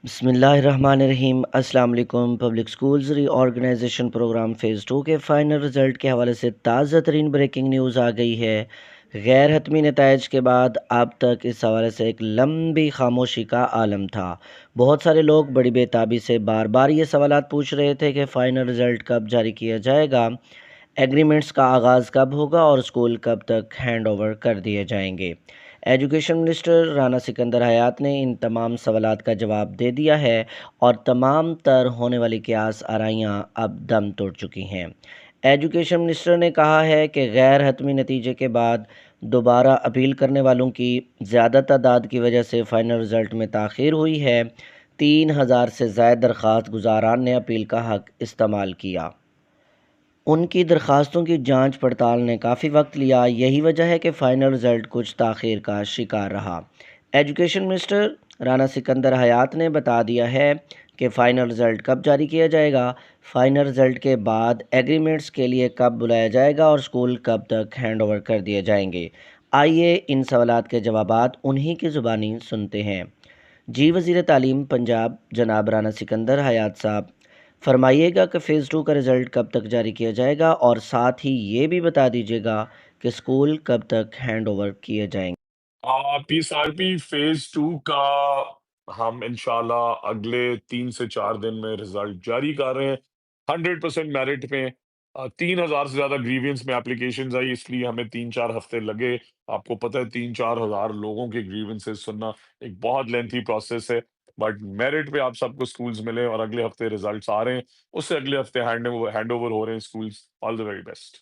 बिस्मिल्लाहिर्रहमानिर्रहीम अस्सलाम वालेकुम। Public schools reorganisation programme phase 2 के फ़ाइनल रिज़ल्ट के हवाले से ताज़ा तरीन ब्रेकिंग न्यूज़ आ गई है। गैर हतमी नताइज के बाद अब तक इस हवाले से एक लंबी खामोशी का आलम था। बहुत सारे लोग बड़ी बेताबी से बार बार ये सवालात पूछ रहे थे कि फ़ाइनल रिज़ल्ट कब जारी किया जाएगा, एग्रीमेंट्स का आगाज़ कब होगा और स्कूल कब तक हैंड ओवर कर दिए जाएंगे। एजुकेशन मिनिस्टर राना सिकंदर हयात ने इन तमाम सवालात का जवाब दे दिया है और तमाम तर होने वाली क्यास आराइयाँ अब दम तोड़ चुकी हैं। एजुकेशन मिनिस्टर ने कहा है कि गैर हतमी नतीजे के बाद दोबारा अपील करने वालों की ज़्यादा तादाद की वजह से फ़ाइनल रिज़ल्ट में ताख़ीर हुई है। 3000 से ज़ायद दरख्वास्त गुजारान ने अपील का हक़ इस्तेमाल किया। उनकी दरख्वास्तों की जांच पड़ताल ने काफ़ी वक्त लिया। यही वजह है कि फ़ाइनल रिज़ल्ट कुछ ताख़ीर का शिकार रहा। एजुकेशन मिनिस्टर राना सिकंदर हयात ने बता दिया है कि फ़ाइनल रिज़ल्ट कब जारी किया जाएगा, फ़ाइनल रिज़ल्ट के बाद एग्रीमेंट्स के लिए कब बुलाया जाएगा और स्कूल कब तक हैंड ओवर कर दिए जाएंगे। आइए इन सवालात के जवाबात उन्हीं की ज़ुबानी सुनते हैं। जी वज़ीर तालीम पंजाब जनाब राना सिकंदर हयात साहब, फरमाइएगा कि फ़ेज़ 2 का रिज़ल्ट कब तक जारी किया जाएगा और साथ ही ये भी बता दीजिएगा कि स्कूल कब तक हैंड ओवर किए जाएंगे। पीएसआरपी फेज 2 का हम इंशाल्लाह अगले 3 से 4 दिन में रिजल्ट जारी कर रहे हैं। 100% मेरिट में 3000 से ज्यादा ग्रीवियंस में एप्लीकेशंस आई, इसलिए हमें 3-4 हफ्ते लगे। आपको पता है 3-4 हजार लोगों के ग्रीवेंसेस सुनना एक बहुत लेंथी प्रोसेस है। बट मेरिट पे आप सबको स्कूल्स मिले और अगले हफ्ते रिजल्ट्स आ रहे हैं। उससे अगले हफ्ते हैंड ओवर हो रहे हैं schools. All the very best.